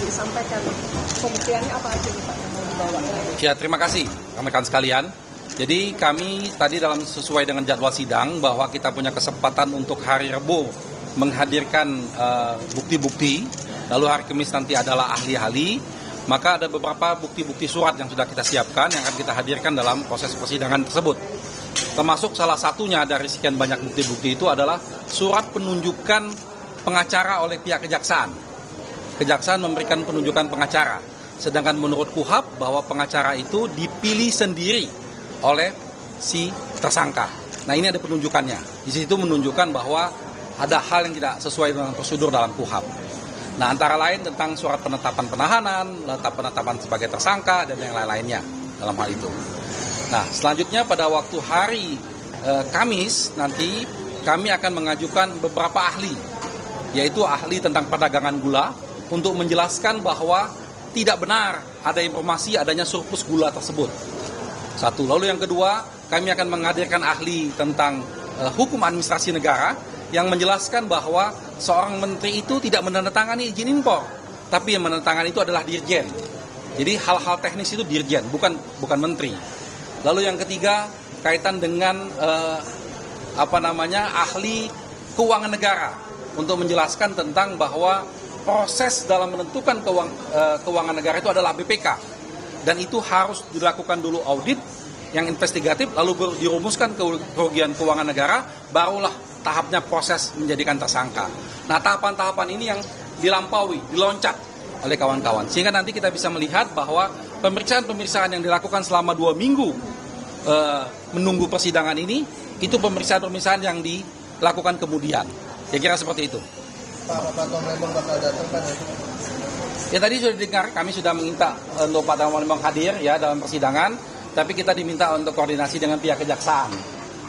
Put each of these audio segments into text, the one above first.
disampaikan. Pembuktiannya apa aja nih Pak yang mau dibawa? Ya, terima kasih rekan-rekan sekalian. Jadi kami tadi sesuai dengan jadwal sidang bahwa kita punya kesempatan untuk hari Rabu menghadirkan bukti-bukti, lalu hari Kamis nanti adalah ahli-ahli, maka ada beberapa bukti-bukti surat yang sudah kita siapkan yang akan kita hadirkan dalam proses persidangan tersebut. Termasuk salah satunya dari sekian banyak bukti-bukti itu adalah surat penunjukan pengacara oleh pihak kejaksaan. Kejaksaan memberikan penunjukan pengacara, sedangkan menurut KUHAP bahwa pengacara itu dipilih sendiri oleh si tersangka. Nah, ini ada penunjukannya. Di situ menunjukkan bahwa ada hal yang tidak sesuai dengan prosedur dalam KUHAP. Nah, antara lain tentang surat penetapan penahanan, penetapan sebagai tersangka, dan yang lain-lainnya dalam hal itu. Nah, selanjutnya pada waktu hari Kamis nanti kami akan mengajukan beberapa ahli, yaitu ahli tentang perdagangan gula, untuk menjelaskan bahwa tidak benar ada informasi adanya surplus gula tersebut. Satu. Lalu yang kedua, kami akan menghadirkan ahli tentang hukum administrasi negara yang menjelaskan bahwa seorang menteri itu tidak menandatangani izin impor, tapi yang menandatangani itu adalah dirjen. Jadi hal-hal teknis itu dirjen, bukan menteri. Lalu yang ketiga, kaitan dengan ahli keuangan negara untuk menjelaskan tentang bahwa proses dalam menentukan keuangan negara itu adalah BPK, dan itu harus dilakukan dulu audit yang investigatif, lalu baru dirumuskan kerugian keuangan negara, barulah tahapnya proses menjadikan tersangka. Nah, tahapan-tahapan ini yang dilampaui, diloncat oleh kawan-kawan, sehingga nanti kita bisa melihat bahwa pemeriksaan-pemeriksaan yang dilakukan selama 2 minggu menunggu persidangan ini, itu pemeriksaan-pemeriksaan yang dilakukan kemudian. Kira-kira seperti itu. Pak Tom Lembong bakal datang kan? Ya, tadi sudah didengar, kami sudah meminta untuk Pak Tom Lembong hadir ya dalam persidangan, tapi kita diminta untuk koordinasi dengan pihak kejaksaan.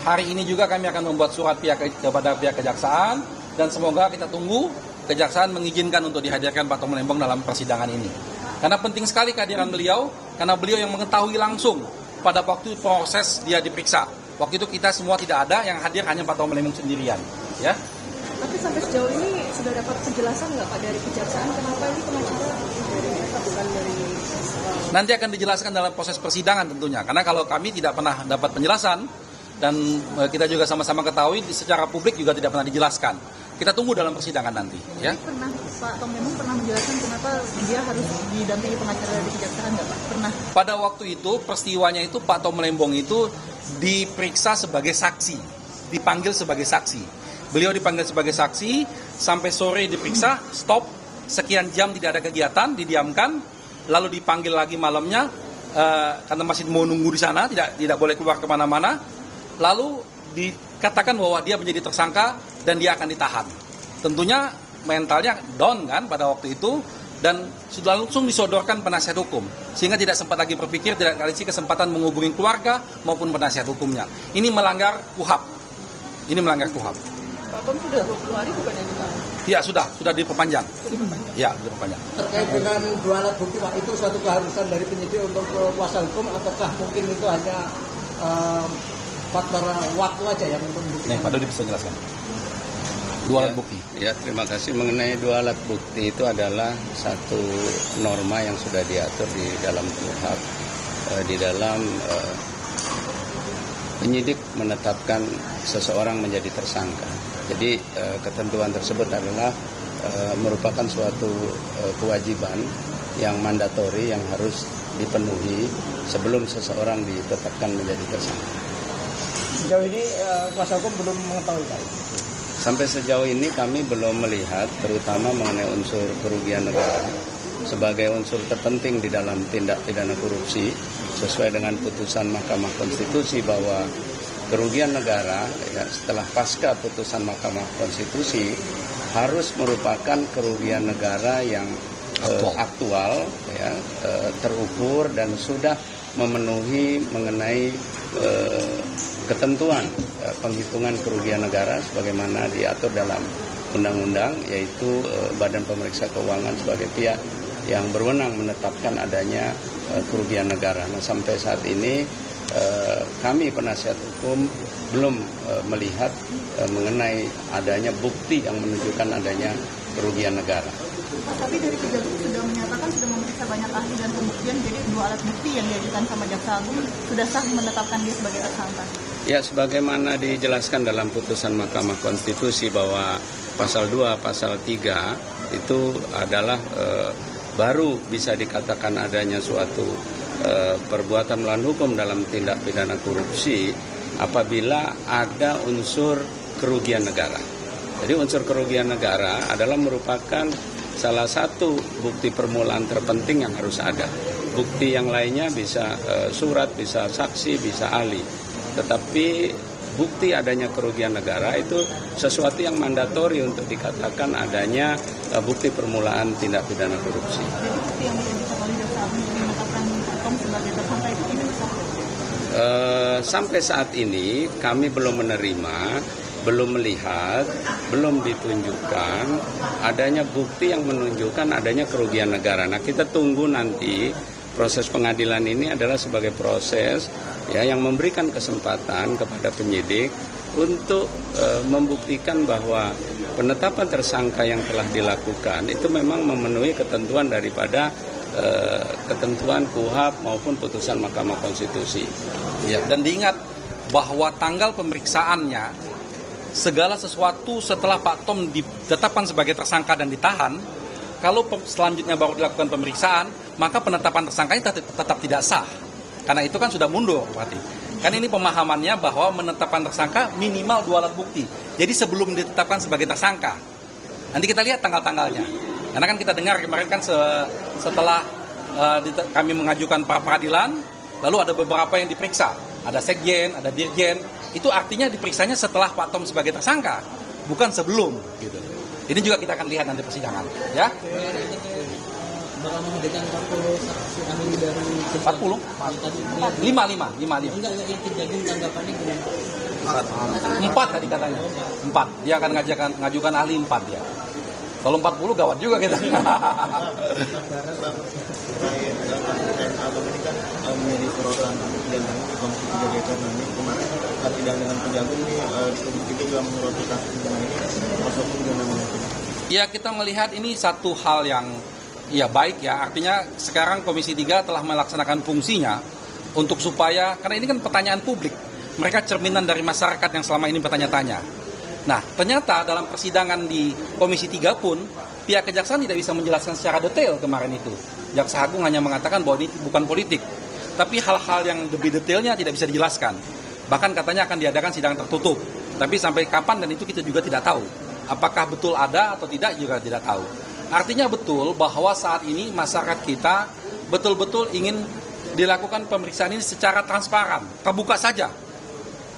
Hari ini juga kami akan membuat surat kepada pihak kejaksaan, dan semoga kita tunggu kejaksaan mengizinkan untuk dihadirkan Pak Tom Lembong dalam persidangan ini. Karena penting sekali kehadiran beliau, karena beliau yang mengetahui langsung pada waktu proses dia diperiksa. Waktu itu kita semua tidak ada, yang hadir hanya Pak Tom Lembong sendirian. Ya. Tapi sampai sejauh ini sudah dapat penjelasan nggak Pak dari kejaksaan kenapa ini pengacara dari mereka bukan dari... Nanti akan dijelaskan dalam proses persidangan tentunya, karena kalau kami tidak pernah dapat penjelasan, dan kita juga sama-sama ketahui secara publik juga tidak pernah dijelaskan. Kita tunggu dalam persidangan nanti. Ya. Pak Tom Lembong pernah menjelaskan kenapa dia harus didampingi pengacara dari kejaksaan nggak Pak? Pernah. Pada waktu itu peristiwanya itu Pak Tom Lembong itu diperiksa sebagai saksi, dipanggil sebagai saksi. Beliau dipanggil sebagai saksi, sampai sore diperiksa, stop, sekian jam tidak ada kegiatan, didiamkan, lalu dipanggil lagi malamnya, karena masih mau nunggu di sana, tidak boleh keluar kemana-mana, lalu dikatakan bahwa dia menjadi tersangka dan dia akan ditahan. Tentunya mentalnya down kan pada waktu itu, dan sudah langsung disodorkan penasihat hukum, sehingga tidak sempat lagi berpikir, tidak dikasih kesempatan menghubungi keluarga maupun penasihat hukumnya. Ini melanggar KUHAP. Ini melanggar KUHAP. Pak Tom sudah 20 hari bukannya ditahan? Ya, sudah diperpanjang. Ya, diperpanjang. Terkait dengan 2 alat bukti Pak, itu suatu keharusan dari penyidik untuk kuasa hukum, ataukah mungkin itu hanya faktor waktu aja yang untuk membuktikan? Nih, Pak Dodi bisa jelaskan. 2 alat bukti. Ya, terima kasih. Mengenai 2 alat bukti itu adalah satu norma yang sudah diatur di dalam KUHAP, di dalam penyidik menetapkan seseorang menjadi tersangka. Jadi ketentuan tersebut adalah merupakan suatu kewajiban yang mandatori yang harus dipenuhi sebelum seseorang ditetapkan menjadi tersangka. Sejauh ini kuasa hukum belum mengetahui Pak? Sampai sejauh ini kami belum melihat, terutama mengenai unsur kerugian negara sebagai unsur terpenting di dalam tindak pidana korupsi, sesuai dengan putusan Mahkamah Konstitusi bahwa kerugian negara ya, setelah pasca putusan Mahkamah Konstitusi harus merupakan kerugian negara yang aktual ya, terukur dan sudah memenuhi mengenai ketentuan penghitungan kerugian negara sebagaimana diatur dalam undang-undang, yaitu Badan Pemeriksa Keuangan sebagai pihak yang berwenang menetapkan adanya kerugian negara. Nah, sampai saat ini kami penasihat hukum belum melihat mengenai adanya bukti yang menunjukkan adanya kerugian negara. Tapi dari kejaksaan sudah menyatakan kan sudah memeriksa banyak ahli dan pembuktian, jadi 2 alat bukti yang diajukan sama Jaksa Agung sudah sah menetapkan dia sebagai tersangka. Ya, sebagaimana dijelaskan dalam putusan Mahkamah Konstitusi bahwa pasal 2, pasal 3 itu adalah baru bisa dikatakan adanya suatu perbuatan melawan hukum dalam tindak pidana korupsi apabila ada unsur kerugian negara. Jadi unsur kerugian negara adalah merupakan salah satu bukti permulaan terpenting yang harus ada. Bukti yang lainnya bisa surat, bisa saksi, bisa ahli. Tetapi bukti adanya kerugian negara itu sesuatu yang mandatori untuk dikatakan adanya bukti permulaan tindak pidana korupsi. Jadi bukti yang diajukan oleh Jaksa Agung untuk menetapkan Tom sebagai tersangka itu tidak sah? Sampai saat ini kami belum menerima, belum melihat, belum ditunjukkan adanya bukti yang menunjukkan adanya kerugian negara. Nah, kita tunggu nanti proses pengadilan ini adalah sebagai proses ya yang memberikan kesempatan kepada penyidik untuk membuktikan bahwa penetapan tersangka yang telah dilakukan itu memang memenuhi ketentuan daripada ketentuan KUHP maupun putusan Mahkamah Konstitusi. Ya, dan diingat bahwa tanggal pemeriksaannya segala sesuatu setelah Pak Tom ditetapkan sebagai tersangka dan ditahan, kalau selanjutnya baru dilakukan pemeriksaan, maka penetapan tersangkanya tetap tidak sah. Karena itu kan sudah mundur berarti. Kan ini pemahamannya bahwa menetapkan tersangka minimal 2 alat bukti. Jadi sebelum ditetapkan sebagai tersangka. Nanti kita lihat tanggal-tanggalnya. Karena kan kita dengar kemarin kan setelah kami mengajukan pra peradilan, lalu ada beberapa yang diperiksa. Ada sekjen, ada dirjen. Itu artinya diperiksanya setelah Pak Tom sebagai tersangka, bukan sebelum. Gitu. Ini juga kita akan lihat nanti persidangan. Ya? Bakal menghadirkan 40 saksi ahli dari 40? 55. Enggak, yang Kejagung tanggapannya gimana? 4 tadi katanya. 4. Dia akan ngajukan ahli 4 dia. Kalau 40 gawat juga kita. Abang ini kan menjadi sorotan dan Komisi 3 DPR ini kemarin sidang dengan Kejagung ini Komisi 3 juga menyoroti kasus ini. Masuk juga namanya. Ya, kita melihat ini satu hal yang ya baik ya. Artinya sekarang Komisi 3 telah melaksanakan fungsinya untuk supaya, karena ini kan pertanyaan publik. Mereka cerminan dari masyarakat yang selama ini bertanya-tanya. Nah, ternyata dalam persidangan di Komisi 3 pun pihak kejaksaan tidak bisa menjelaskan secara detail kemarin itu. Jaksa Agung hanya mengatakan bahwa ini bukan politik. Tapi hal-hal yang lebih detailnya tidak bisa dijelaskan. Bahkan katanya akan diadakan sidang tertutup. Tapi sampai kapan dan itu kita juga tidak tahu. Apakah betul ada atau tidak juga tidak tahu. Artinya betul bahwa saat ini masyarakat kita betul-betul ingin dilakukan pemeriksaan ini secara transparan. Terbuka saja.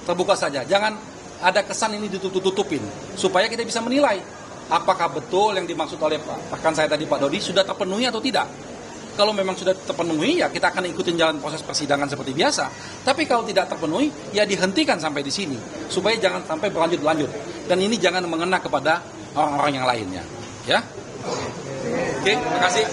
Terbuka saja. Jangan ada kesan ini ditutup-tutupin. Supaya kita bisa menilai apakah betul yang dimaksud oleh rekan saya tadi Pak Dodi sudah terpenuhi atau tidak. Kalau memang sudah terpenuhi, ya kita akan ikutin jalan proses persidangan seperti biasa. Tapi kalau tidak terpenuhi, ya dihentikan sampai di sini. Supaya jangan sampai berlanjut-lanjut. Dan ini jangan mengena kepada orang-orang yang lainnya. Ya? Oke, terima kasih.